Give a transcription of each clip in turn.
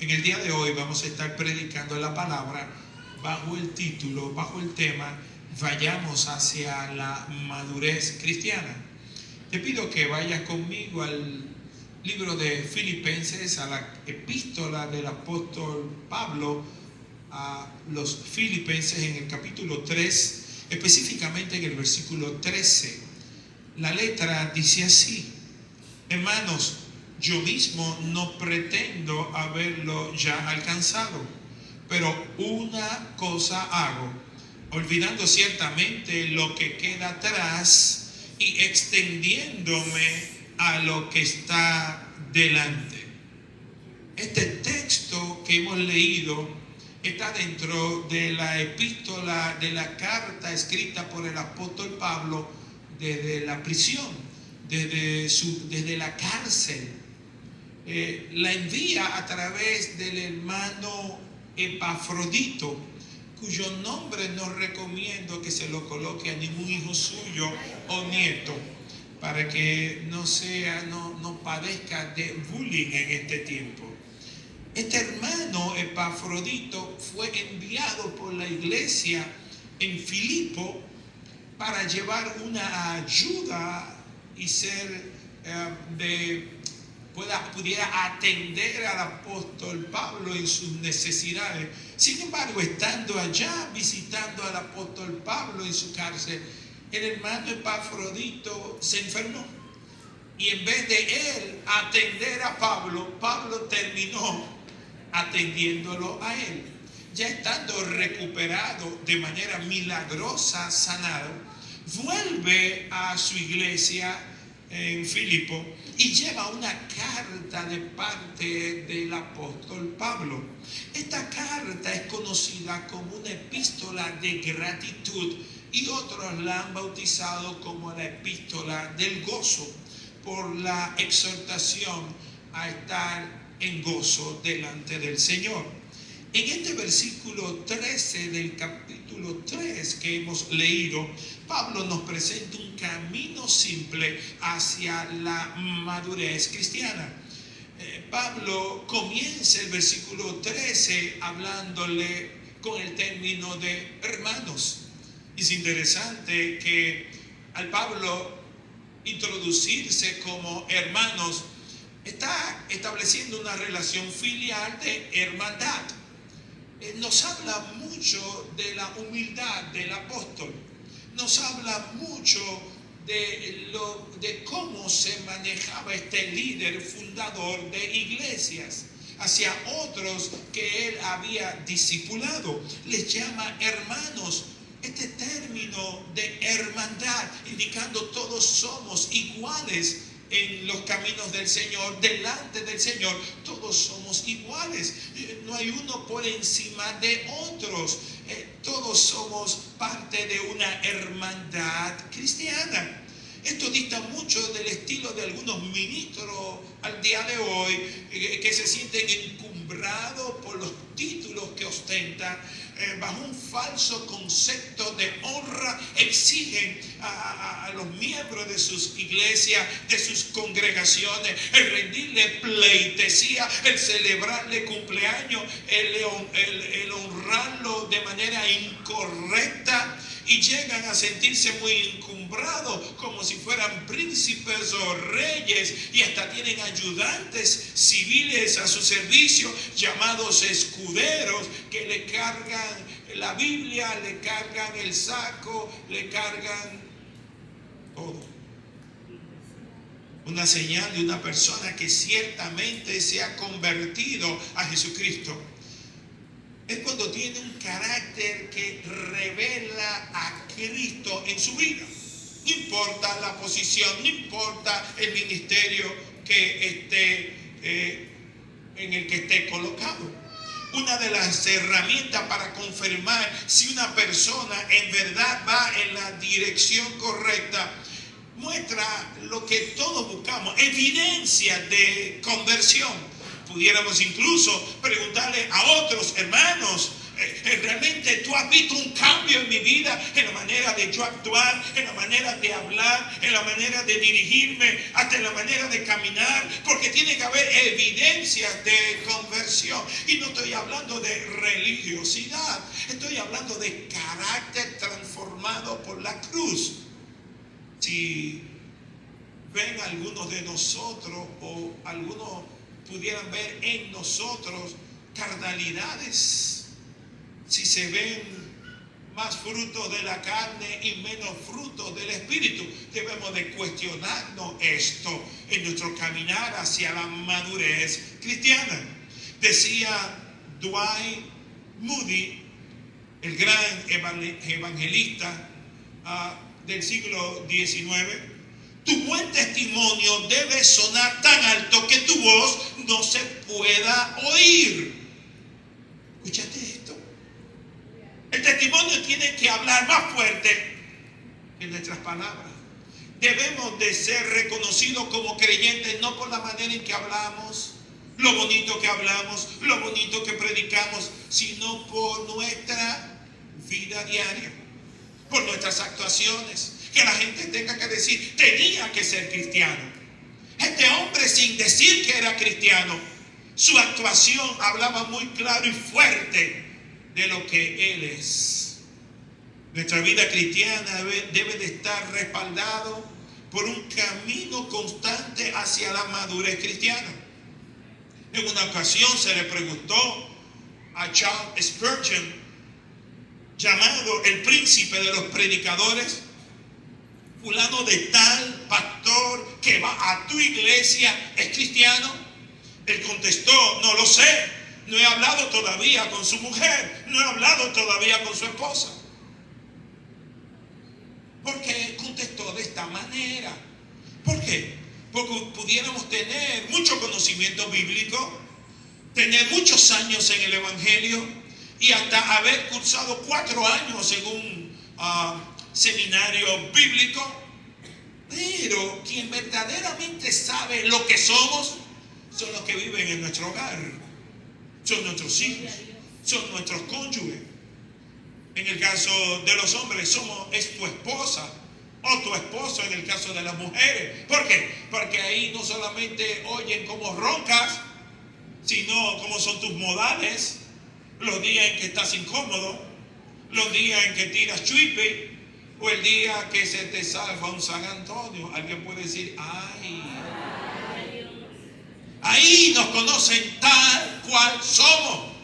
En el día de hoy vamos a estar predicando la palabra bajo el título, bajo el tema, vayamos hacia la madurez cristiana. Te pido que vayas conmigo al libro de Filipenses, a la epístola del apóstol Pablo a los Filipenses en el capítulo 3, específicamente en el versículo 13. La letra dice así: hermanos, yo mismo no pretendo haberlo ya alcanzado, pero una cosa hago, olvidando ciertamente lo que queda atrás y extendiéndome a lo que está delante. Este texto que hemos leído está dentro de la epístola, de la carta escrita por el apóstol Pablo desde la prisión, desde la cárcel. La envía a través del hermano Epafrodito, cuyo nombre no recomiendo que se lo coloque a ningún hijo suyo o nieto, para que no padezca de bullying en este tiempo. Este hermano Epafrodito fue enviado por la iglesia en Filipo para llevar una ayuda y pudiera atender al apóstol Pablo en sus necesidades. Sin embargo, estando allá visitando al apóstol Pablo en su cárcel, el hermano Epafrodito se enfermó. Y en vez de él atender a Pablo, Pablo terminó atendiéndolo a él. Ya estando recuperado de manera milagrosa, sanado, vuelve a su iglesia en Filipo y lleva una carta de parte del apóstol Pablo. Esta carta es conocida como una epístola de gratitud y otros la han bautizado como la epístola del gozo, por la exhortación a estar en gozo delante del Señor. En este versículo 13 del capítulo 3 que hemos leído, Pablo nos presenta un camino simple hacia la madurez cristiana. Pablo comienza el versículo 13 hablándole con el término de hermanos. Es interesante que al Pablo introducirse como hermanos, está estableciendo una relación filial de hermandad. Nos habla mucho de la humildad del apóstol. Nos habla mucho de cómo se manejaba este líder fundador de iglesias hacia otros que él había discipulado. Les llama hermanos. Este término de hermandad, indicando todos somos iguales en los caminos del Señor, delante del Señor, todos somos iguales. No hay uno por encima de otros. Todos somos parte de una hermandad cristiana. Esto dista mucho del estilo de algunos ministros al día de hoy que se sienten encumbrados por los títulos que ostentan. Bajo un falso concepto de honra, exigen a los miembros de sus iglesias, de sus congregaciones, el rendirle pleitesía, el celebrarle cumpleaños, el honrarlo de manera incorrecta, y llegan a sentirse muy encumbrados, como si fueran príncipes o reyes, y hasta tienen ayudantes civiles a su servicio, llamados escuderos, que le cargan la Biblia, le cargan el saco, le cargan todo. Una señal de una persona que ciertamente se ha convertido a Jesucristo es cuando tiene un carácter que revela a Cristo en su vida. No importa la posición, no importa el ministerio en el que esté colocado. Una de las herramientas para confirmar si una persona en verdad va en la dirección correcta, muestra lo que todos buscamos, evidencia de conversión. Pudiéramos incluso preguntarle a otros hermanos, ¿realmente tú has visto un cambio en mi vida, en la manera de yo actuar, en la manera de hablar, en la manera de dirigirme, hasta en la manera de caminar? Porque tiene que haber evidencias de conversión. Y no estoy hablando de religiosidad, estoy hablando de carácter transformado por la cruz. Si ven algunos de nosotros o algunos pudieran ver en nosotros carnalidades, si se ven más frutos de la carne y menos frutos del Espíritu, debemos de cuestionarnos esto en nuestro caminar hacia la madurez cristiana. Decía Dwight Moody, el gran evangelista del siglo XIX, tu buen testimonio debe sonar tan alto que tu voz no se pueda oír. ¿Escuchaste esto? El testimonio tiene que hablar más fuerte que nuestras palabras. Debemos de ser reconocidos como creyentes no por la manera en que hablamos, lo bonito que hablamos, lo bonito que predicamos, sino por nuestra vida diaria, por nuestras actuaciones. Que la gente tenga que decir, tenía que ser cristiano. Este hombre, sin decir que era cristiano, su actuación hablaba muy claro y fuerte de lo que él es. Nuestra vida cristiana debe de estar respaldado por un camino constante hacia la madurez cristiana. En una ocasión se le preguntó a Charles Spurgeon, llamado el príncipe de los predicadores, fulano de tal pastor que va a tu iglesia es cristiano. Él contestó, no lo sé, no he hablado todavía con su mujer, no he hablado todavía con su esposa. ¿Por qué contestó de esta manera? ¿Por qué? Porque pudiéramos tener mucho conocimiento bíblico, tener muchos años en el evangelio y hasta haber cursado 4 años en un seminario bíblico, pero quien verdaderamente sabe lo que somos son los que viven en nuestro hogar, son nuestros hijos, son nuestros cónyuges. En el caso de los hombres es tu esposa o tu esposo en el caso de las mujeres. ¿Por qué? Porque ahí no solamente oyen cómo roncas, sino cómo son tus modales, los días en que estás incómodo, los días en que tiras chuipe, o el día que se te salva un San Antonio. Alguien puede decir, ay, ahí nos conocen tal cual somos.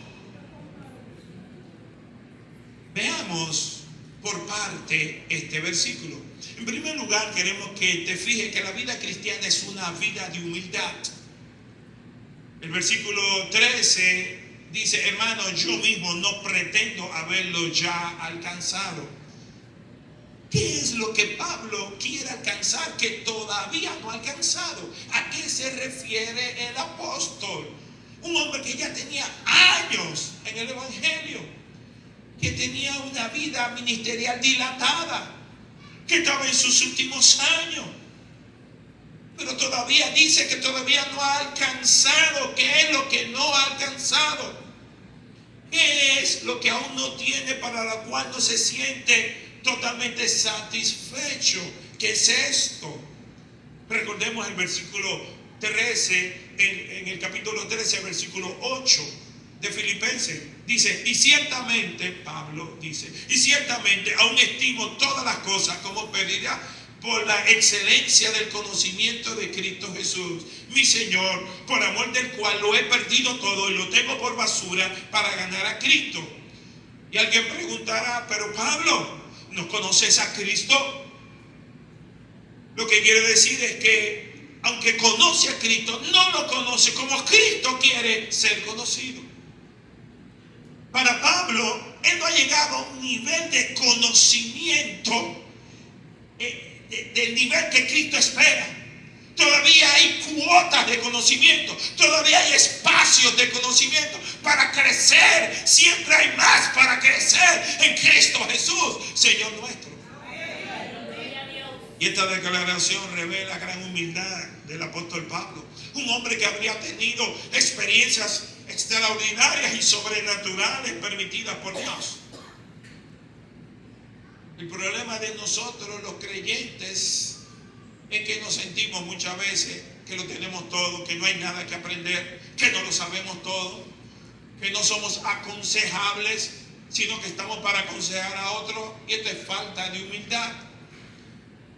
Veamos por parte este versículo. En primer lugar, queremos que te fijes que la vida cristiana es una vida de humildad. El versículo 13 dice, hermano, yo mismo no pretendo haberlo ya alcanzado. ¿Qué es lo que Pablo quiere alcanzar que todavía no ha alcanzado? ¿A qué se refiere el apóstol? Un hombre que ya tenía años en el evangelio, que tenía una vida ministerial dilatada, que estaba en sus últimos años, pero todavía dice que todavía no ha alcanzado. ¿Qué es lo que no ha alcanzado? ¿Qué es lo que aún no tiene, para la cual no se siente totalmente satisfecho? ¿Qué es esto? Recordemos el versículo 13, en el capítulo 13, versículo 8 de Filipenses. Dice, y ciertamente, Pablo dice, y ciertamente aún estimo todas las cosas como pérdida por la excelencia del conocimiento de Cristo Jesús, mi Señor, por amor del cual lo he perdido todo y lo tengo por basura para ganar a Cristo. Y alguien preguntará, pero Pablo, ¿no conoces a Cristo? Lo que quiere decir es que aunque conoce a Cristo, no lo conoce como Cristo quiere ser conocido. Para Pablo, él no ha llegado a un nivel de conocimiento del nivel que Cristo espera. Todavía hay cuotas de conocimiento, todavía hay espacios de conocimiento para crecer. Siempre hay más para crecer en Cristo Jesús, Señor nuestro. Y esta declaración revela gran humildad del apóstol Pablo, un hombre que habría tenido experiencias extraordinarias y sobrenaturales permitidas por Dios. El problema de nosotros los creyentes es que nos sentimos muchas veces que lo tenemos todo, que no hay nada que aprender, que no lo sabemos todo, que no somos aconsejables, sino que estamos para aconsejar a otros, y esto es falta de humildad.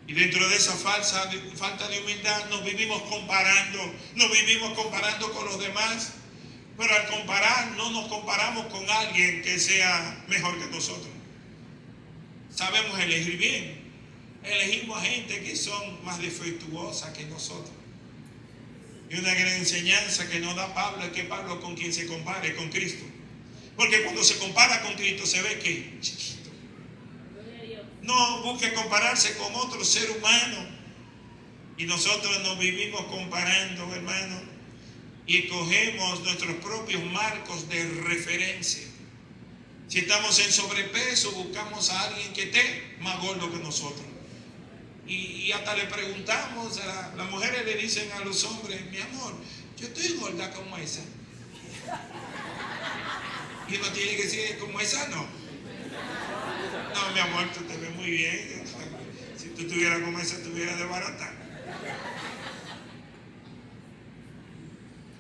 Y dentro de esa falta de humildad nos vivimos comparando con los demás, pero al comparar no nos comparamos con alguien que sea mejor que nosotros. Sabemos elegir bien, elegimos gente que son más defectuosa que nosotros. Y una gran enseñanza que nos da Pablo es que Pablo, con quien se compare, con Cristo. Porque cuando se compara con Cristo se ve que chiquito. No busque compararse con otro ser humano. Y nosotros nos vivimos comparando, hermano, y escogemos nuestros propios marcos de referencia. Si estamos en sobrepeso, buscamos a alguien que esté más gordo que nosotros. Y hasta le preguntamos, las mujeres le dicen a los hombres: mi amor, yo estoy gorda como esa. Y uno tiene que decir: como esa no. No, mi amor, tú te ves muy bien. Si tú estuvieras como esa, estuvieras de barata.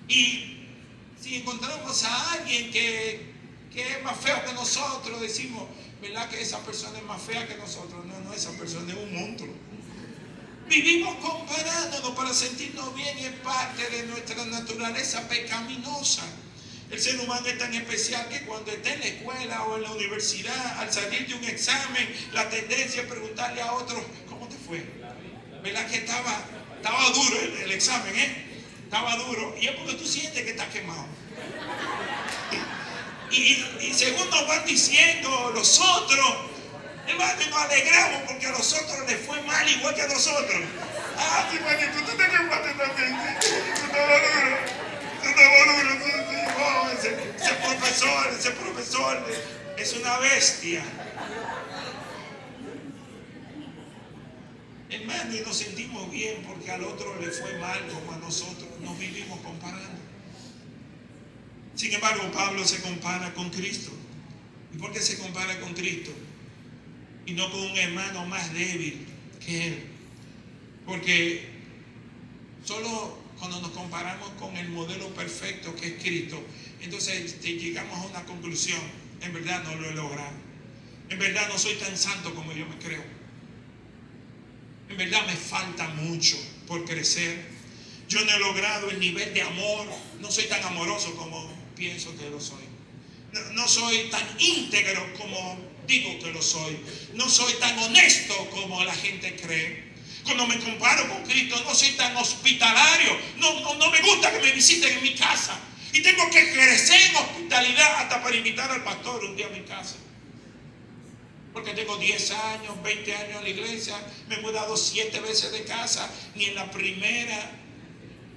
Y si encontramos a alguien que es más feo que nosotros, decimos: ¿verdad que esa persona es más fea que nosotros? No, esa persona es un monstruo. Vivimos comparándonos para sentirnos bien, y es parte de nuestra naturaleza pecaminosa. El ser humano es tan especial que cuando está en la escuela o en la universidad, al salir de un examen, la tendencia es preguntarle a otros: ¿cómo te fue? ¿Verdad que estaba duro el examen, Estaba duro. Y es porque tú sientes que estás quemado. Y según nos van diciendo los otros, hermano, nos alegramos porque a los otros les fue mal igual que a nosotros. Ah, sí, manito, tú te quemaste también. Tú estabas duro. Sí. Oh, ese profesor es una bestia. Hermano, y nos sentimos bien porque al otro le fue mal como a nosotros. Nos vivimos comparando. Sin embargo, Pablo se compara con Cristo. ¿Y por qué se compara con Cristo? Y no con un hermano más débil que él. Porque solo cuando nos comparamos con el modelo perfecto que es Cristo, entonces llegamos a una conclusión: en verdad no lo he logrado. En verdad no soy tan santo como yo me creo. En verdad me falta mucho por crecer. Yo no he logrado el nivel de amor. No soy tan amoroso como pienso que lo soy. No soy tan íntegro como digo que lo soy. No soy tan honesto como la gente cree. Cuando me comparo con Cristo, no soy tan hospitalario. No me gusta que me visiten en mi casa. Y tengo que crecer en hospitalidad hasta para invitar al pastor un día a mi casa. Porque tengo 10 años, 20 años en la iglesia. Me he mudado 7 veces de casa. Ni en la primera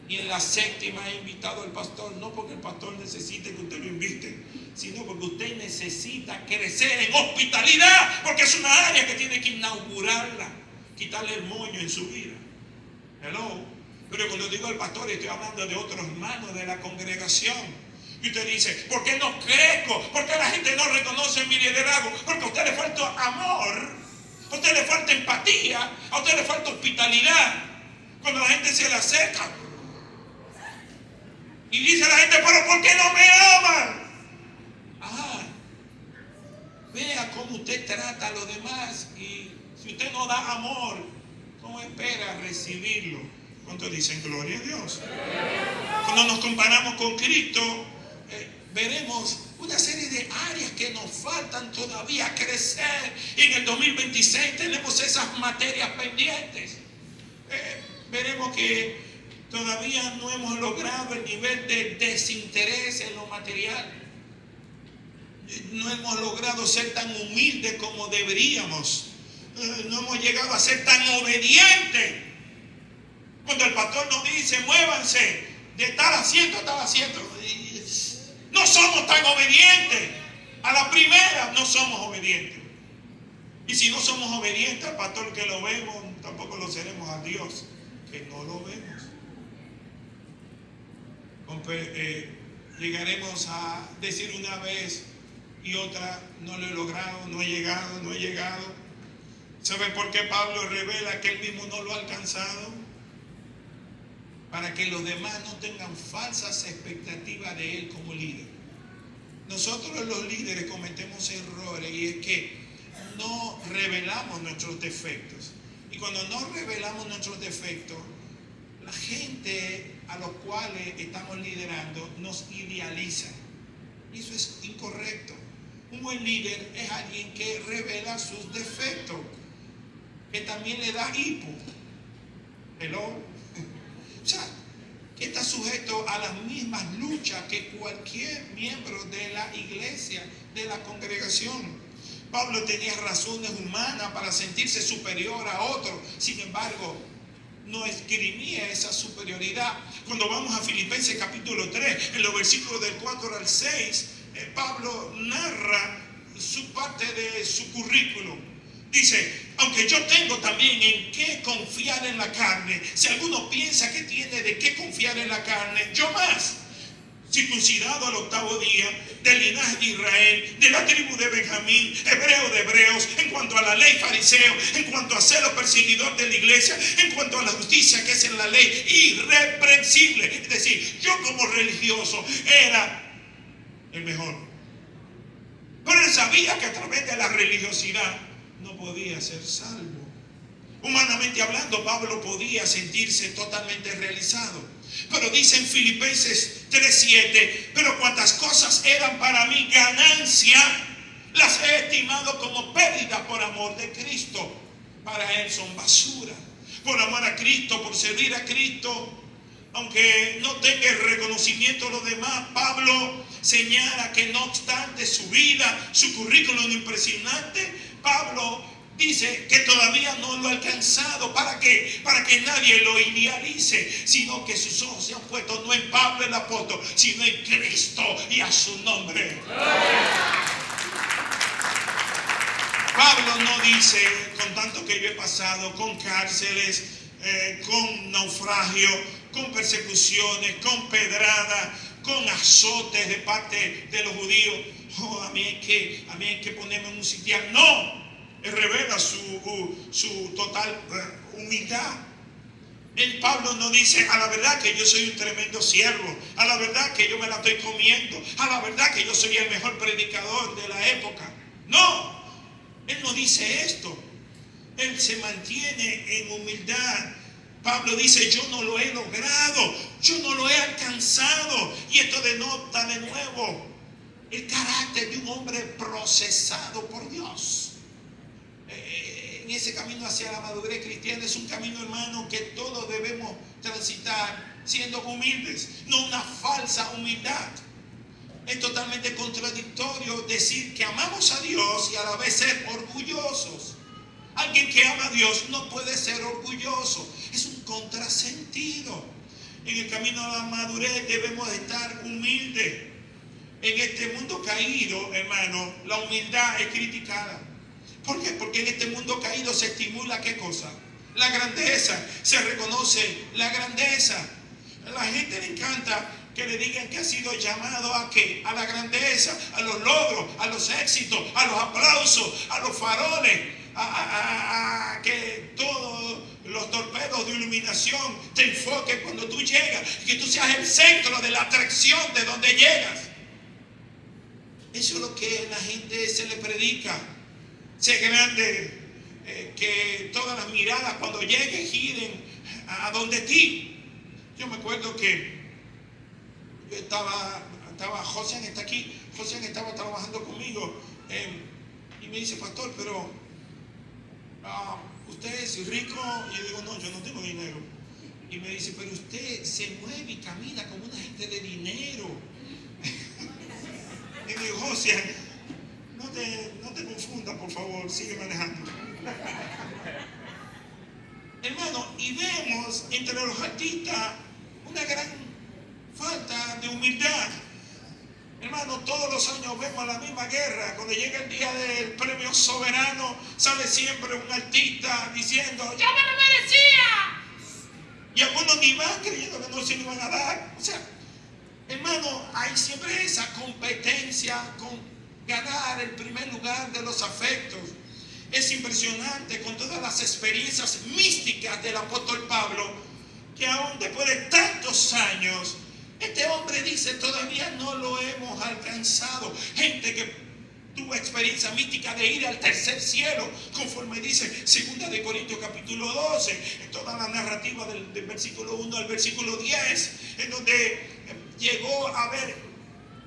ni en la séptima he invitado al pastor. No porque el pastor necesite que usted lo invite, sino porque usted necesita crecer en hospitalidad. Porque es una área que tiene que inaugurarla. Quitarle el moño en su vida. Hello. Pero cuando digo al pastor, estoy hablando de otros hermanos de la congregación. Y usted dice: ¿por qué no crezco? ¿Por qué la gente no reconoce mi liderazgo? Porque a usted le falta amor, a usted le falta empatía, a usted le falta hospitalidad. Cuando la gente se le acerca y dice a la gente: ¿pero por qué no me aman? Vea cómo usted trata a los demás. Y si usted no da amor, ¿cómo espera recibirlo? ¿Cuántos dicen gloria a Dios? Cuando nos comparamos con Cristo, veremos una serie de áreas que nos faltan todavía crecer. Y en el 2026 tenemos esas materias pendientes. Veremos que todavía no hemos logrado el nivel de desinterés en lo material. No hemos logrado ser tan humildes como deberíamos. No hemos llegado a ser tan obedientes. Cuando el pastor nos dice: muévanse de tal asiento a tal asiento, no somos tan obedientes. A la primera no somos obedientes. Y si no somos obedientes al pastor que lo vemos, tampoco lo seremos a Dios que no lo vemos. Llegaremos a decir una vez y otra: no lo he logrado, no he llegado. ¿Saben por qué Pablo revela que él mismo no lo ha alcanzado? Para que los demás no tengan falsas expectativas de él como líder. nosotros los líderes cometemos errores, y es que no revelamos nuestros defectos. Y cuando no revelamos nuestros defectos, la gente a los cuales estamos liderando nos idealiza. Y eso es incorrecto. Un buen líder es alguien que revela sus defectos, que también le da hipo. Hello. O sea, que está sujeto a las mismas luchas que cualquier miembro de la iglesia, de la congregación. Pablo tenía razones humanas para sentirse superior a otro. Sin embargo, no esgrimía esa superioridad. Cuando vamos a Filipenses capítulo 3, en los versículos del 4 al 6, Pablo narra su parte de su currículum. Dice: aunque yo tengo también en qué confiar en la carne, si alguno piensa que tiene de qué confiar en la carne, yo más, circuncidado al 8º día, del linaje de Israel, de la tribu de Benjamín, hebreo de hebreos, en cuanto a la ley fariseo, en cuanto a celo perseguidor de la iglesia, en cuanto a la justicia que es en la ley, irreprensible. Es decir, yo como religioso era el mejor. Pero él sabía que a través de la religiosidad no podía ser salvo. Humanamente hablando, Pablo podía sentirse totalmente realizado. Pero dice en Filipenses 3:7: pero cuantas cosas eran para mí ganancia, las he estimado como pérdida por amor de Cristo. Para él son basura. Por amor a Cristo, por servir a Cristo, aunque no tenga el reconocimiento de los demás, Pablo señala que no obstante su vida, su currículum impresionante, Pablo dice que todavía no lo ha alcanzado. ¿Para qué? Para que nadie lo idealice, sino que sus ojos se han puesto no en Pablo el apóstol, sino en Cristo y a su nombre. Pablo no dice: con tanto que yo he pasado, con cárceles, con naufragio, con persecuciones, con pedradas, con azotes de parte de los judíos, a mí hay que ponerme en un sitial. No, él revela su total humildad. El Pablo no dice: a la verdad que yo soy un tremendo siervo, a la verdad que yo me la estoy comiendo, a la verdad que yo soy el mejor predicador de la época. No, él no dice esto. Él se mantiene en humildad. Pablo dice: yo no lo he logrado, yo no lo he alcanzado. Y esto denota de nuevo el carácter de un hombre procesado por Dios. En ese camino hacia la madurez cristiana es un camino, hermano, que todos debemos transitar siendo humildes, no una falsa humildad. Es totalmente contradictorio decir que amamos a Dios y a la vez ser orgullosos. Alguien que ama a Dios no puede ser orgulloso. Es un contrasentido. En el camino a la madurez debemos estar humildes. En este mundo caído, hermano, la humildad es criticada. ¿Por qué? Porque en este mundo caído se estimula ¿qué cosa? La grandeza. Se reconoce la grandeza. A la gente le encanta que le digan que ha sido llamado ¿a qué? A la grandeza, a los logros, a los éxitos, a los aplausos, a los faroles, a que todos los torpedos de iluminación te enfoquen cuando tú llegas, que tú seas el centro de la atracción de donde llegas. Eso es lo que a la gente se le predica. Sé grande, que todas las miradas cuando lleguen giren a donde ti. Yo me acuerdo que yo estaba José está aquí, José estaba trabajando conmigo, y me dice: pastor, pero usted es rico. Y yo digo: no, yo no tengo dinero. Y me dice: pero usted se mueve y camina como una gente de dinero. Y me digo: José, no te confundas, por favor, sigue manejando. Hermano, y vemos entre los artistas una gran falta de humildad. Hermano, todos los años vemos la misma guerra. Cuando llega el día del premio soberano, sale siempre un artista diciendo: ¡yo me lo merecía! Y algunos ni van creyendo que no se lo iban a dar. O sea, hermano, hay siempre esa competencia con ganar el primer lugar de los afectos. Es impresionante con todas las experiencias místicas del apóstol Pablo, que aún después de tantos años Este hombre dice, todavía no lo hemos alcanzado. Gente que tuvo experiencia mística de ir al tercer cielo, conforme dice 2 de Corintios capítulo 12, en toda la narrativa del versículo 1 al versículo 10, en donde llegó a ver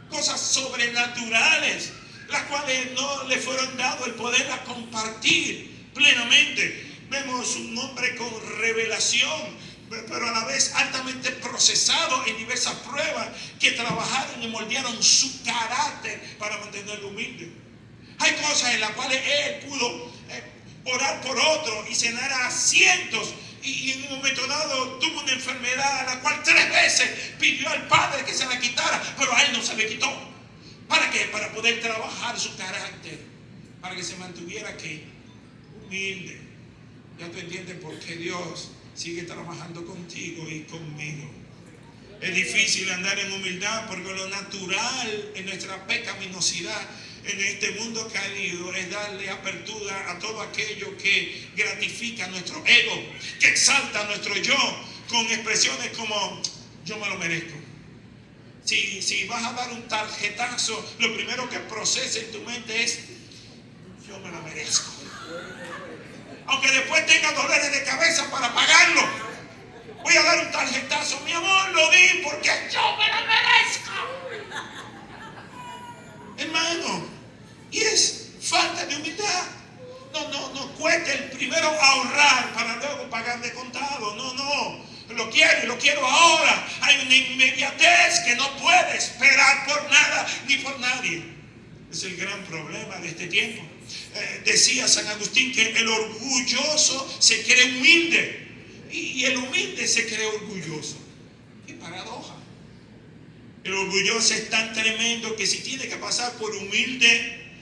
cosas sobrenaturales, las cuales no le fueron dados el poderlas compartir plenamente. Vemos un hombre con revelación, pero a la vez altamente procesado en diversas pruebas que trabajaron y moldearon su carácter para mantenerlo humilde. Hay cosas en las cuales él pudo orar por otro y sanar a cientos, y en un momento dado tuvo una enfermedad a la cual 3 veces pidió al Padre que se la quitara, pero a él no se le quitó. ¿Para qué? Para poder trabajar su carácter, para que se mantuviera ¿qué? Humilde. Ya tú entiendes por qué Dios sigue trabajando contigo y conmigo. Es difícil andar en humildad porque lo natural en nuestra pecaminosidad en este mundo caído es darle apertura a todo aquello que gratifica nuestro ego, que exalta nuestro yo, con expresiones como yo me lo merezco. Si vas a dar un tarjetazo, lo primero que procesa en tu mente es yo me lo merezco. Aunque después tenga dolores de cabeza para pagarlo, voy a dar un tarjetazo. Mi amor, lo di porque yo me lo merezco. Hermano, y es falta de humildad. No cuesta el primero ahorrar para luego pagar de contado. No, lo quiero ahora. Hay una inmediatez que no puede esperar por nada ni por nadie. Es el gran problema de este tiempo. Decía San Agustín que el orgulloso se cree humilde y el humilde se cree orgulloso. ¡Qué paradoja! El orgulloso es tan tremendo que si tiene que pasar por humilde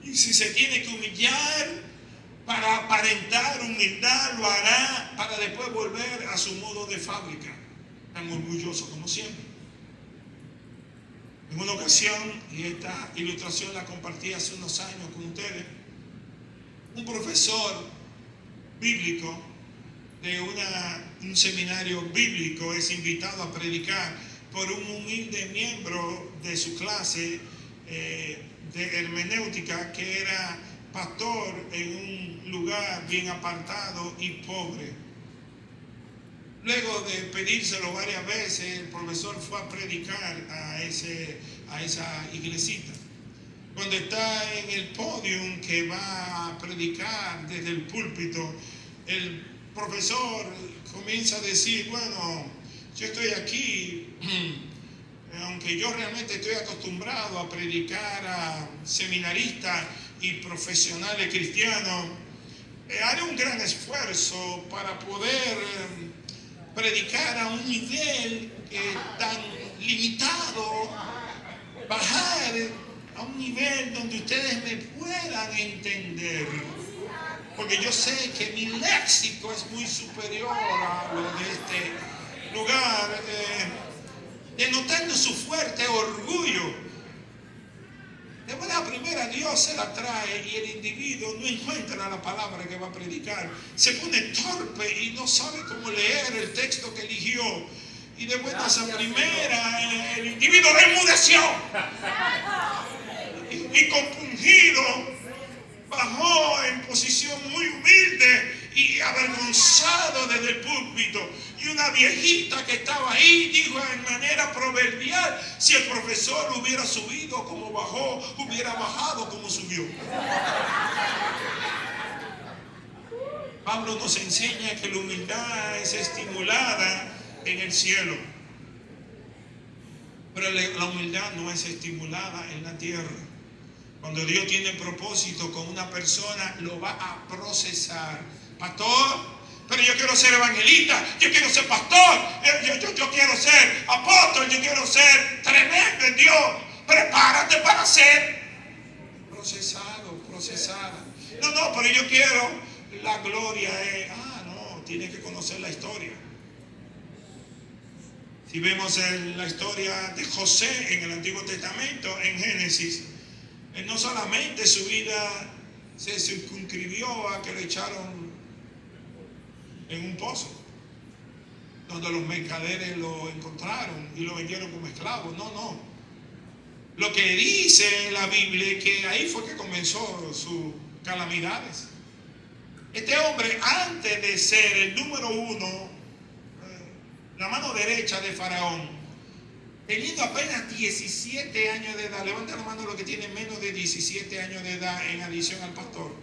y si se tiene que humillar para aparentar humildad, lo hará para después volver a su modo de fábrica, tan orgulloso como siempre. En una ocasión, y esta ilustración la compartí hace unos años con ustedes, un profesor bíblico de un seminario bíblico es invitado a predicar por un humilde miembro de su clase de hermenéutica que era pastor en un lugar bien apartado y pobre. Luego de pedírselo varias veces, el profesor fue a predicar a esa iglesita. Cuando está en el podium que va a predicar desde el púlpito, el profesor comienza a decir, bueno, yo estoy aquí, aunque yo realmente estoy acostumbrado a predicar a seminaristas y profesionales cristianos, haré un gran esfuerzo para poder predicar a un nivel tan limitado, bajar a un nivel donde ustedes me puedan entender, porque yo sé que mi léxico es muy superior a lo de este lugar, denotando su fuerte orgullo. Después de la primera, Dios se la trae y el individuo no encuentra la palabra que va a predicar. Se pone torpe y no sabe cómo leer el texto que eligió. Y después de esa primera, el individuo enmudeció. Y compungido, bajó en posición muy humilde y avergonzado desde el púlpito. Y una viejita que estaba ahí dijo en manera proverbial, si el profesor hubiera subido como bajó, hubiera bajado como subió. Pablo nos enseña que la humildad es estimulada en el cielo, pero la humildad no es estimulada en la tierra. Cuando Dios tiene propósito con una persona, lo va a procesar. Pastor, pero yo quiero ser evangelista, yo quiero ser pastor, yo quiero ser apóstol, yo quiero ser tremendo en Dios. Prepárate para ser procesada. No, pero yo quiero la gloria. No, tienes que conocer la historia. Si vemos la historia de José en el Antiguo Testamento, en Génesis, no solamente su vida se circunscribió a que le echaron en un pozo. donde los mercaderes lo encontraron y lo vendieron como esclavo. No, no. Lo que dice la Biblia es que ahí fue que comenzó sus calamidades. Este hombre, antes de ser el número uno, la mano derecha de Faraón, teniendo apenas 17 años de edad, levanta la mano los que tienen menos de 17 años de edad en adición al pastor.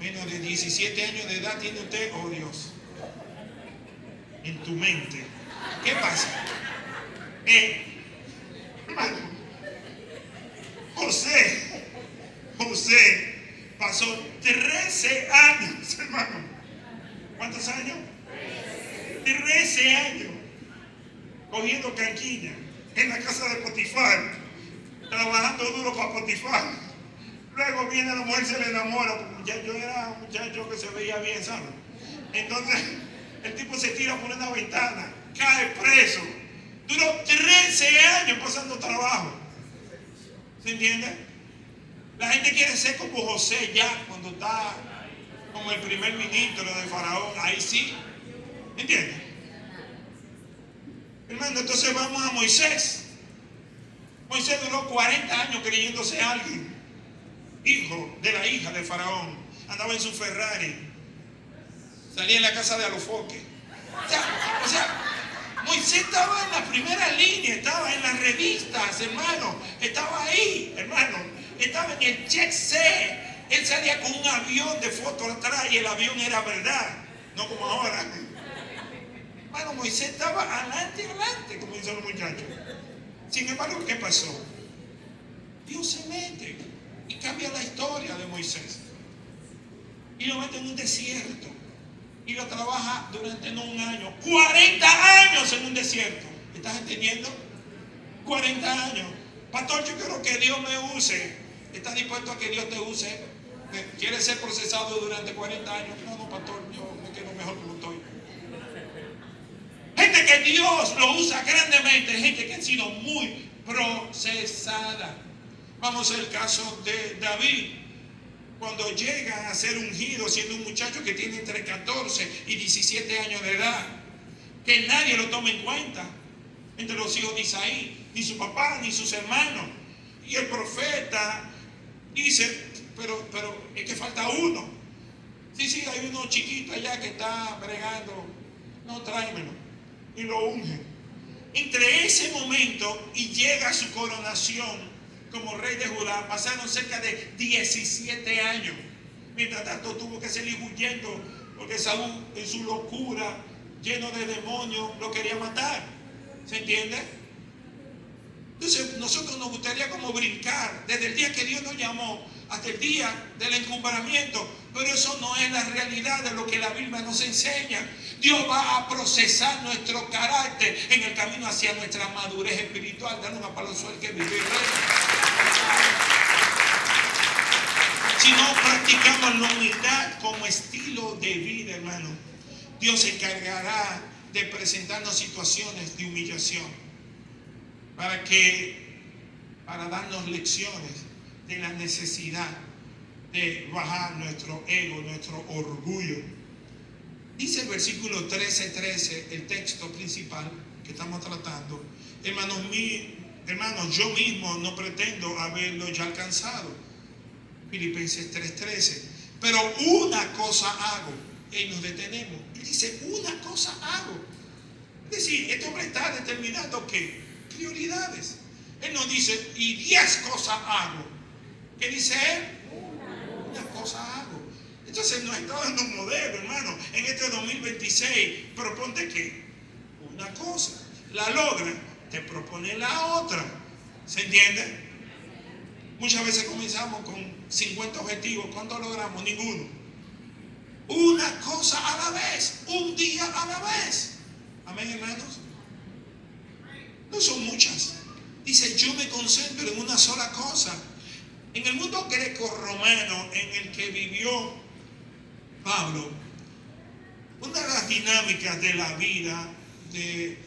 Menos de 17 años de edad tiene usted, oh Dios, en tu mente. ¿Qué pasa? Hermano, José pasó 13 años, hermano. ¿Cuántos años? 13 años cogiendo canquilla en la casa de Potifar, trabajando duro para Potifar. Luego viene la mujer, se le enamora, porque yo era un muchacho que se veía bien, ¿sabes? Entonces el tipo se tira por una ventana, cae preso. Duró 13 años pasando trabajo. ¿Se entiende? La gente quiere ser como José ya cuando está como el primer ministro de Faraón. Ahí sí. ¿Entiendes? Hermano, entonces vamos a Moisés. Moisés duró 40 años creyéndose alguien. Hijo de la hija de Faraón. Andaba en su Ferrari. Salía en la casa de Alofoque. O sea, Moisés estaba en la primera línea, estaba en las revistas, hermano. Estaba ahí, hermano. Estaba en el jet set. Él salía con un avión de fotos atrás y el avión era verdad. No como ahora. Hermano, Moisés estaba adelante, como dicen los muchachos. Sin embargo, ¿qué pasó? Dios se mete y cambia la historia de Moisés. Y lo mete en un desierto. Y lo trabaja durante no un año, 40 años en un desierto. ¿Estás entendiendo? 40 años. Pastor, yo quiero que Dios me use. ¿Estás dispuesto a que Dios te use? ¿Quieres ser procesado durante 40 años? No, pastor, yo me quedo mejor como estoy. Gente que Dios lo usa grandemente, gente que ha sido muy procesada. Vamos al caso de David. Cuando llega a ser ungido, siendo un muchacho que tiene entre 14 y 17 años de edad, que nadie lo toma en cuenta entre los hijos de Isaí, ni su papá, ni sus hermanos. Y el profeta dice, pero es que falta uno. Sí, hay uno chiquito allá que está bregando. No, tráemelo. Y lo unge. Entre ese momento y llega a su coronación como rey de Judá, pasaron cerca de 17 años. Mientras tanto tuvo que salir huyendo porque Saúl, en su locura, lleno de demonios, lo quería matar. ¿Se entiende? Entonces nosotros nos gustaría como brincar desde el día que Dios nos llamó hasta el día del encumbramiento, pero eso no es la realidad de lo que la Biblia nos enseña. Dios va a procesar nuestro carácter en el camino hacia nuestra madurez espiritual. Dale un aplauso al que vive. Si no practicamos la humildad como estilo de vida, hermano, Dios se encargará de presentarnos situaciones de humillación para darnos lecciones de la necesidad de bajar nuestro ego, nuestro orgullo. Dice el versículo 13, el texto principal que estamos tratando. Hermanos, yo mismo no pretendo haberlo ya alcanzado. Filipenses 3:13. Pero una cosa hago. Y nos detenemos. Él dice, una cosa hago. Es decir, este hombre está determinando ¿qué? Prioridades. Él nos dice, y 10 cosas hago. ¿Qué dice él? Una cosa hago. Entonces nos está dando un modelo, hermano. En este 2026, proponte ¿qué? Una cosa. La logra, te propone la otra. ¿Se entiende? Muchas veces comenzamos con 50 objetivos. ¿Cuántos logramos? Ninguno. Una cosa a la vez. Un día a la vez. Amén, hermanos. No son muchas. Dice, yo me concentro en una sola cosa. En el mundo greco-romano en el que vivió Pablo, una de las dinámicas de la vida de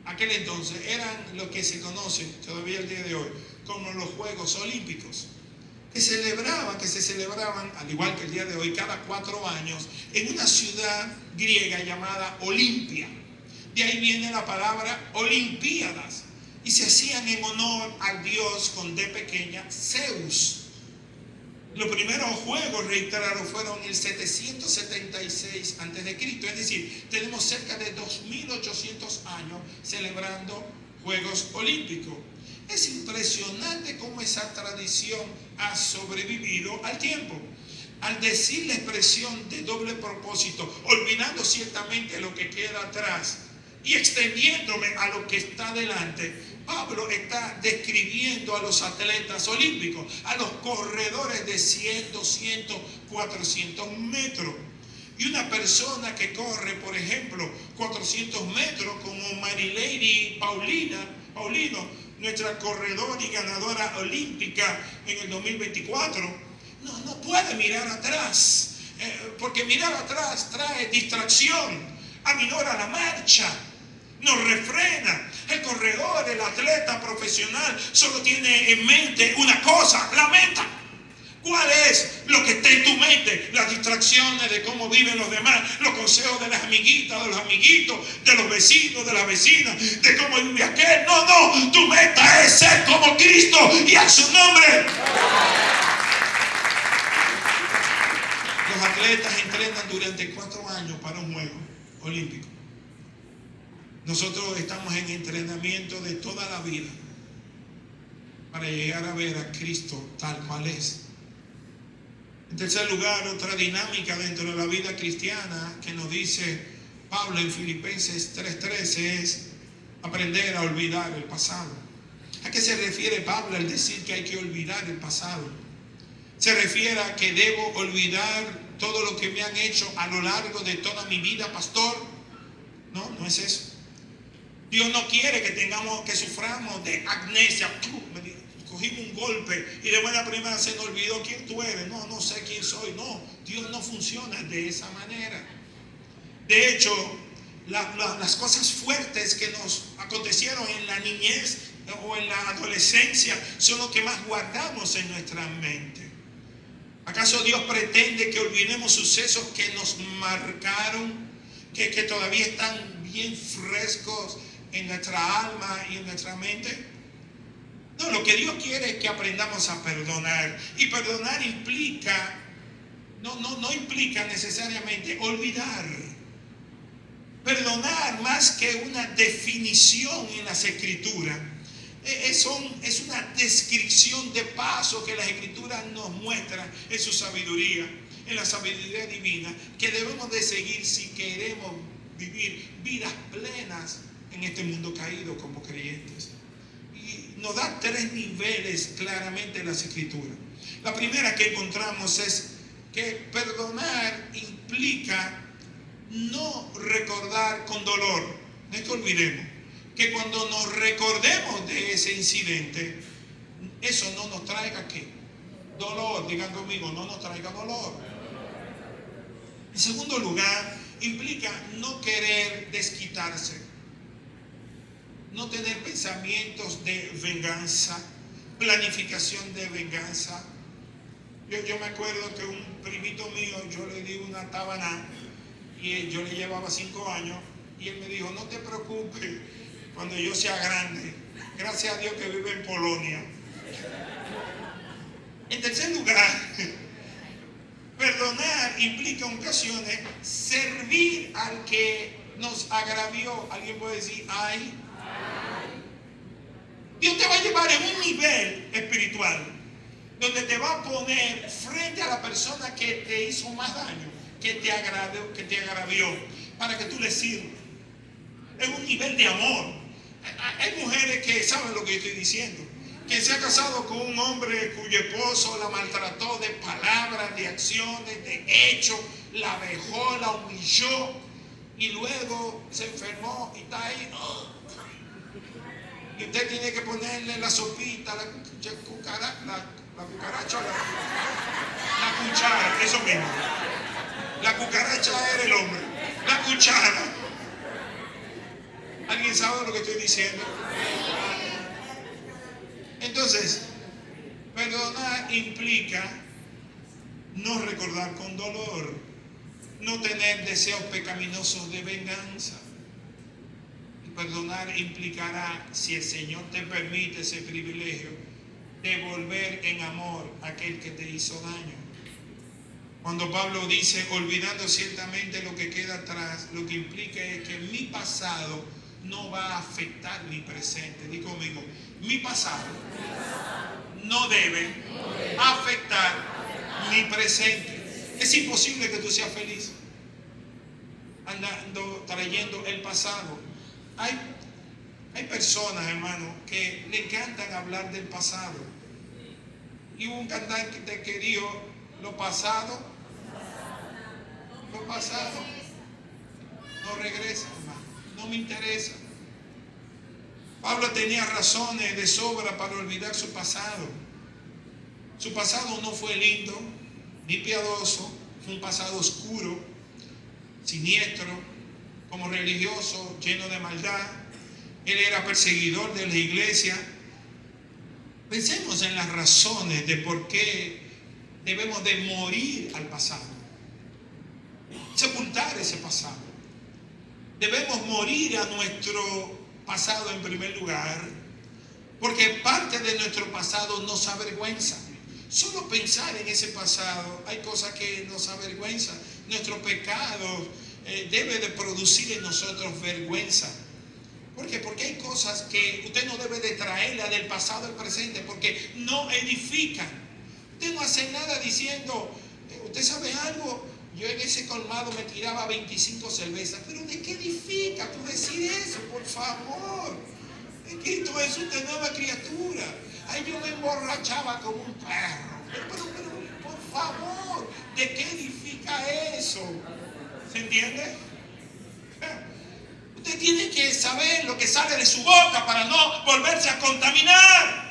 aquel entonces eran lo que se conoce todavía el día de hoy como los Juegos Olímpicos. que se celebraban, al igual que el día de hoy, cada 4 años, en una ciudad griega llamada Olimpia. De ahí viene la palabra Olimpiadas. Y se hacían en honor al dios con D pequeña, Zeus. Los primeros juegos, reiterados, fueron en el 776 a.C. Es decir, tenemos cerca de 2800 años celebrando Juegos Olímpicos. Es impresionante cómo esa tradición ha sobrevivido al tiempo. Al decir la expresión de doble propósito, olvidando ciertamente lo que queda atrás y extendiéndome a lo que está delante, Pablo está describiendo a los atletas olímpicos, a los corredores de 100, 200, 400 metros. Y una persona que corre, por ejemplo, 400 metros, como Marilady Paulino, nuestra corredora y ganadora olímpica en el 2024, no puede mirar atrás, porque mirar atrás trae distracción, aminora la marcha, nos refrena. El corredor, el atleta profesional, solo tiene en mente una cosa, la meta. ¿Cuál es lo que está en tu mente? Las distracciones de cómo viven los demás, los consejos de las amiguitas, de los amiguitos, de los vecinos, de las vecinas, de cómo vive aquel. No, tu meta es ser como Cristo y a su nombre. Los atletas entrenan durante 4 años para un juego olímpico. Nosotros estamos en entrenamiento de toda la vida para llegar a ver a Cristo tal cual es. En tercer lugar, otra dinámica dentro de la vida cristiana que nos dice Pablo en Filipenses 3:13 es aprender a olvidar el pasado. ¿A qué se refiere Pablo al decir que hay que olvidar el pasado? Se refiere a que debo olvidar todo lo que me han hecho a lo largo de toda mi vida, pastor. No es eso. Dios no quiere que suframos de amnesia. Cogimos un golpe y de buena primera se nos olvidó quién tú eres. No sé quién soy. No, Dios no funciona de esa manera. De hecho, las cosas fuertes que nos acontecieron en la niñez o en la adolescencia son lo que más guardamos en nuestra mente. ¿Acaso Dios pretende que olvidemos sucesos que nos marcaron, que todavía están bien frescos en nuestra alma y en nuestra mente? No, lo que Dios quiere es que aprendamos a perdonar. Y perdonar implica, no implica necesariamente olvidar. Perdonar, más que una definición en las Escrituras, es una descripción de paso que las Escrituras nos muestran en su sabiduría, en la sabiduría divina, que debemos de seguir si queremos vivir vidas plenas en este mundo caído como creyentes. Y nos da 3 niveles claramente en las Escrituras. La primera que encontramos es que perdonar implica no recordar con dolor. No es que olvidemos, que cuando nos recordemos de ese incidente, eso no nos traiga ¿qué? Dolor. Digan conmigo, no nos traiga dolor. En segundo lugar, implica no querer desquitarse, no tener pensamientos de venganza, planificación de venganza. Yo me acuerdo que un primito mío, yo le di una tabana y yo le llevaba 5 años y él me dijo, no te preocupes cuando yo sea grande, gracias a Dios que vive en Polonia. En tercer lugar, perdonar implica en ocasiones servir al que nos agravió. Alguien puede decir, ay. Dios te va a llevar en un nivel espiritual donde te va a poner frente a la persona que te hizo más daño, que te agravió, para que tú le sirvas. Es un nivel de amor. Hay mujeres que saben lo que yo estoy diciendo, que se ha casado con un hombre cuyo esposo la maltrató de palabras, de acciones, de hechos, la vejó, la humilló y luego se enfermó y está ahí. Y usted tiene que ponerle la sopita, la cucaracha, la cuchara, eso mismo. La cucaracha era el hombre, la cuchara. ¿Alguien sabe lo que estoy diciendo? Entonces, perdonar perdonar implica no recordar con dolor, no tener deseos pecaminosos de venganza. Y perdonar implicará, si el Señor te permite ese privilegio, devolver en amor a aquel que te hizo daño. Cuando Pablo dice, olvidando ciertamente lo que queda atrás, lo que implica es que mi pasado no va a afectar mi presente. Di conmigo, mi pasado no debe afectar mi presente. Es imposible que tú seas feliz andando, trayendo el pasado. Hay personas, hermano, que le encantan hablar del pasado. Y hubo un cantante que dijo, lo pasado no regresa, hermano, no me interesa. Pablo tenía razones de sobra para olvidar su pasado. Su pasado no fue lindo ni piadoso, fue un pasado oscuro, siniestro, como religioso, lleno de maldad. Él era perseguidor de la iglesia. Pensemos en las razones de por qué debemos de morir al pasado, sepultar ese pasado. Debemos morir a nuestro pasado en primer lugar, porque parte de nuestro pasado nos avergüenza. Solo pensar en ese pasado, hay cosas que nos avergüenzan. Nuestro pecado debe de producir en nosotros vergüenza. ¿Por qué? Porque hay cosas que usted no debe de traerla del pasado al presente, porque no edifican. Usted no hace nada diciendo, ¿usted sabe algo? Yo en ese colmado me tiraba 25 cervezas. ¿Pero de qué edifica tú decir eso, por favor? Cristo es una nueva criatura. Ay, yo me emborrachaba como un perro. Pero, por favor, ¿de qué edifica eso? ¿Se entiende? Usted tiene que saber lo que sale de su boca para no volverse a contaminar.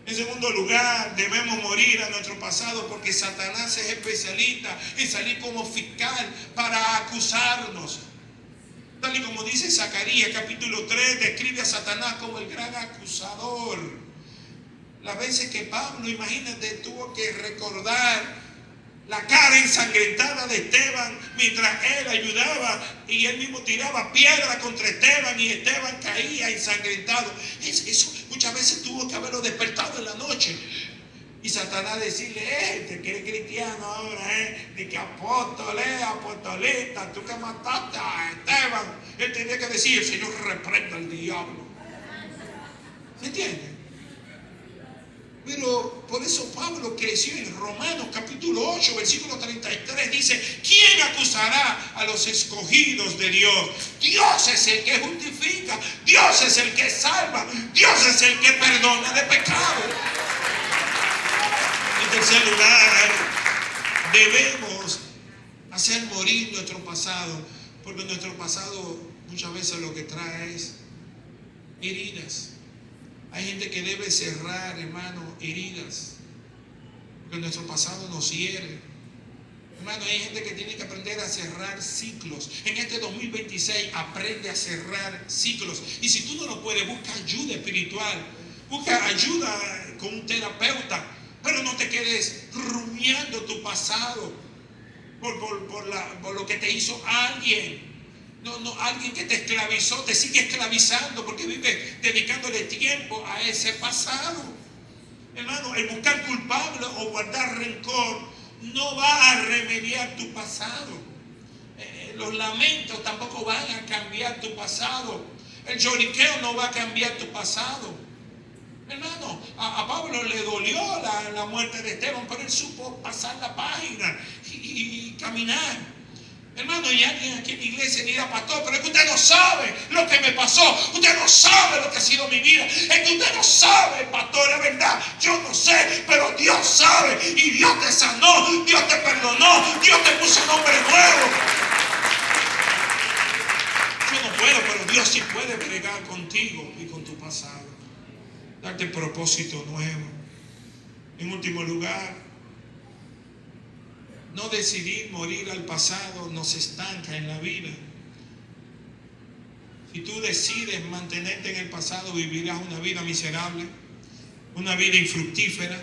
En segundo lugar, debemos morir a nuestro pasado, porque Satanás es especialista en salir como fiscal para acusarnos. Tal y como dice Zacarías capítulo 3, describe a Satanás como el gran acusador. Las veces que Pablo, imagínate, tuvo que recordar la cara ensangrentada de Esteban mientras él ayudaba y él mismo tiraba piedra contra Esteban y Esteban caía ensangrentado. Eso muchas veces tuvo que haberlo despertado en la noche. Y Satanás decirle, que eres cristiano ahora, de que apóstol, apostolista, tú que mataste a Esteban. Él tenía que decir, el Señor reprenda al diablo. ¿Se entiende? Pero por eso Pablo creció en Romanos capítulo 8, versículo 33, dice, ¿quién acusará a los escogidos de Dios? Dios es el que justifica, Dios es el que salva, Dios es el que perdona de pecado. En tercer lugar, debemos hacer morir nuestro pasado, porque nuestro pasado muchas veces lo que trae es heridas. Hay gente que debe cerrar, hermano, heridas, porque nuestro pasado nos hiere. Hermano, hay gente que tiene que aprender a cerrar ciclos. En este 2026 aprende a cerrar ciclos. Y si tú no lo puedes, busca ayuda espiritual, busca ayuda con un terapeuta, pero no te quedes rumiando tu pasado por lo que te hizo alguien. No, alguien que te esclavizó, te sigue esclavizando porque vive dedicándole tiempo a ese pasado. Hermano, el buscar culpable o guardar rencor no va a remediar tu pasado. Los lamentos tampoco van a cambiar tu pasado. El lloriqueo no va a cambiar tu pasado. Hermano, a Pablo le dolió la muerte de Esteban, pero él supo pasar la página y caminar. Hermano, y alguien aquí en la iglesia dirá, pastor, pero es que usted no sabe lo que me pasó, usted no sabe lo que ha sido mi vida, es que usted no sabe, pastor, es verdad, yo no sé, pero Dios sabe, y Dios te sanó, Dios te perdonó, Dios te puso nombre nuevo. Yo no puedo, pero Dios sí puede bregar contigo y con tu pasado, darte propósito nuevo. En último lugar, no decidir morir al pasado nos estanca en la vida. Si tú decides mantenerte en el pasado, vivirás una vida miserable, una vida infructífera,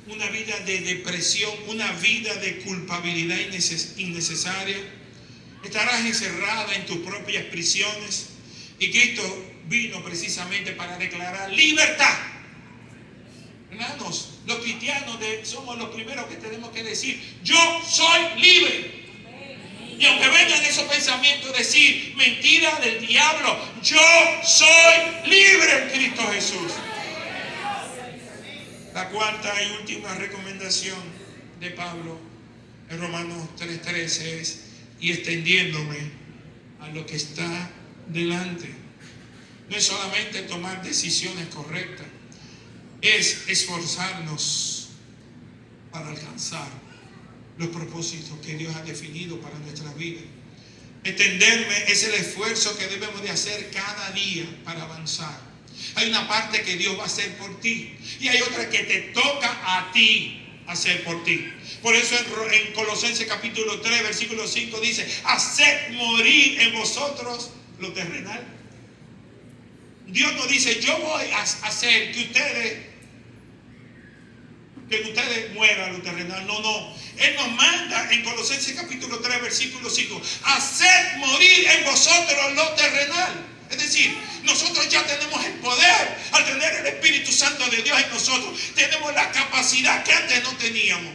una vida de depresión, una vida de culpabilidad innecesaria. Estarás encerrada en tus propias prisiones. Y Cristo vino precisamente para declarar libertad. Hermanos, los cristianos somos los primeros que tenemos que decir: yo soy libre. Y aunque vengan esos pensamientos, decir: mentira del diablo, yo soy libre en Cristo Jesús. La cuarta y última recomendación de Pablo en Romanos 3:13 es: y extendiéndome a lo que está delante. No es solamente tomar decisiones correctas, es esforzarnos para alcanzar los propósitos que Dios ha definido para nuestra vida. Extenderme es el esfuerzo que debemos de hacer cada día para avanzar. Hay una parte que Dios va a hacer por ti y hay otra que te toca a ti hacer por ti. Por eso en Colosenses capítulo 3 versículo 5 dice: haced morir en vosotros lo terrenal. Dios no dice: yo voy a hacer que ustedes mueran lo terrenal. No. Él nos manda en Colosenses capítulo 3 versículo 5: haced morir en vosotros lo terrenal. Es decir, nosotros ya tenemos el poder. Al tener el Espíritu Santo de Dios en nosotros, tenemos la capacidad que antes no teníamos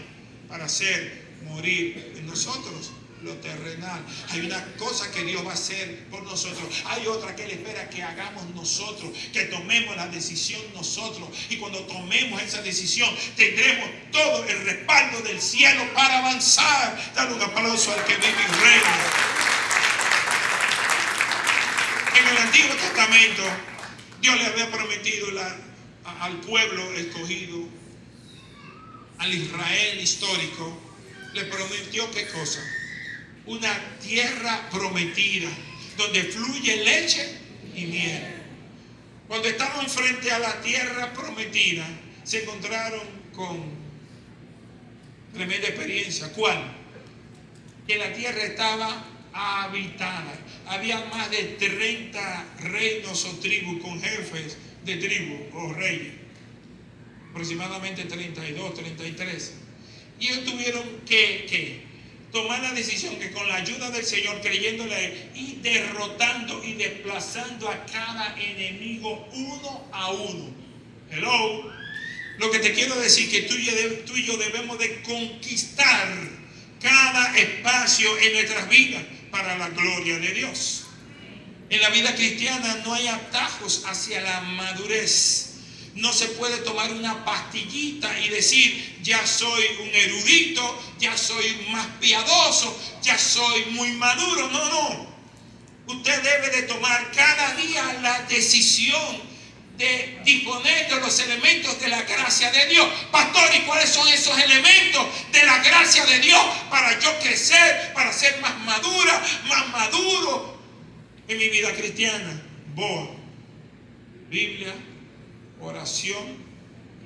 para hacer morir en nosotros lo terrenal. Hay una cosa que Dios va a hacer por nosotros, hay otra que Él espera que hagamos nosotros, que tomemos la decisión nosotros. Y cuando tomemos esa decisión, tendremos todo el respaldo del cielo para avanzar. Dale un aplauso al que vive y reina. En el Antiguo Testamento, Dios le había prometido al pueblo escogido, al Israel histórico, le prometió ¿qué cosa? Una tierra prometida, donde fluye leche y miel. Cuando estaban frente a la tierra prometida, se encontraron con tremenda experiencia. ¿Cuál? Que la tierra estaba habitada. Había más de 30 reinos o tribus con jefes de tribu o reyes. Aproximadamente 32, 33. Y ellos tuvieron que tomar la decisión que con la ayuda del Señor, creyéndole a Él, y derrotando y desplazando a cada enemigo uno a uno. Hello. Lo que te quiero decir que tú y yo debemos de conquistar cada espacio en nuestras vidas para la gloria de Dios. En la vida cristiana no hay atajos hacia la madurez. No se puede tomar una pastillita y decir: ya soy un erudito, ya soy más piadoso, ya soy muy maduro. No. Usted debe de tomar cada día la decisión de disponer de los elementos de la gracia de Dios. Pastor, ¿y cuáles son esos elementos de la gracia de Dios para yo crecer, para ser más madura, más maduro en mi vida cristiana? Boa, Biblia, oración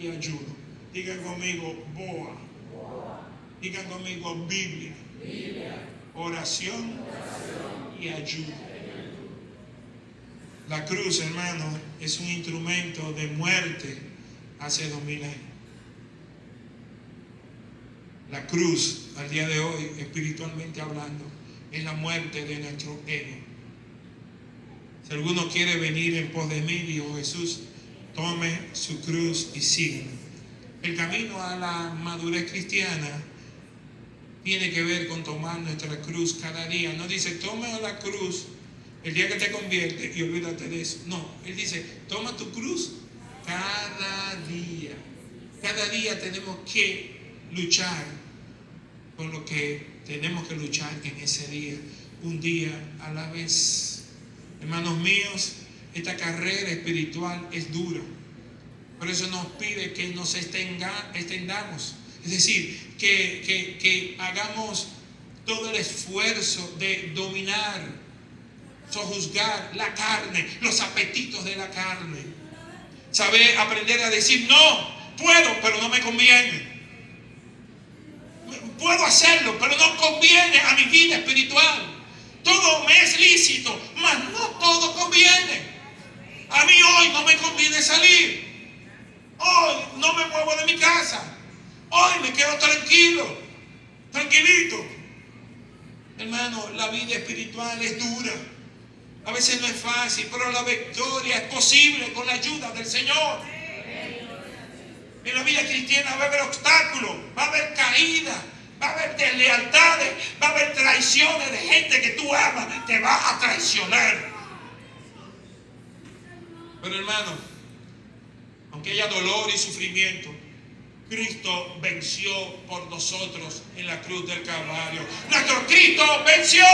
y ayuno. Digan conmigo: boa. Digan conmigo: Biblia, oración y ayuno. La cruz, hermano, es un instrumento de muerte hace 2000 años. La cruz, al día de hoy, espiritualmente hablando, es la muerte de nuestro ego. Si alguno quiere venir en pos de mí, dijo Jesús, tome su cruz y sígueme. El camino a la madurez cristiana tiene que ver con tomar nuestra cruz cada día. No dice: toma la cruz el día que te conviertes y olvídate de eso. No, Él dice: toma tu cruz cada día. Cada día tenemos que luchar con lo que tenemos que luchar en ese día, un día a la vez. Hermanos míos, esta carrera espiritual es dura. Por eso nos pide que nos extendamos. Es decir, que hagamos todo el esfuerzo de dominar, sojuzgar la carne, los apetitos de la carne. Saber, aprender a decir: no, puedo, pero no me conviene. Puedo hacerlo, pero no conviene a mi vida espiritual. Todo me es lícito, mas no todo conviene. A mí hoy no me conviene salir. Hoy no me muevo de mi casa. Hoy me quedo tranquilo, tranquilito. Hermano, la vida espiritual es dura. A veces no es fácil, pero la victoria es posible con la ayuda del Señor. En la vida cristiana va a haber obstáculos, va a haber caídas, va a haber deslealtades, va a haber traiciones de gente que tú amas, te va a traicionar. Pero hermano, aunque haya dolor y sufrimiento, Cristo venció por nosotros en la cruz del Calvario. Nuestro Cristo venció.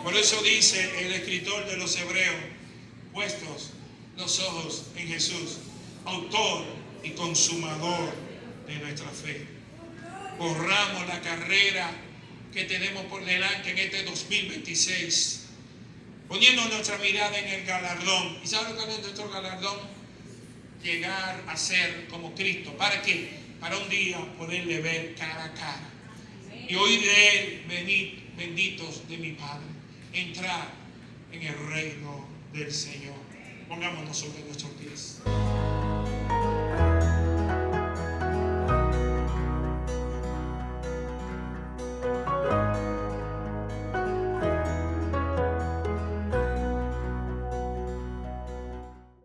Por eso dice el escritor de los Hebreos: puestos los ojos en Jesús, autor y consumador de nuestra fe. Corramos la carrera que tenemos por delante en este 2026, poniendo nuestra mirada en el galardón. ¿Y sabe cuál es nuestro galardón? Llegar a ser como Cristo. ¿Para qué? Para un día poderle ver cara a cara y oír de Él: venid, benditos de mi Padre, entrar en el reino del Señor. Pongámonos sobre nuestros pies.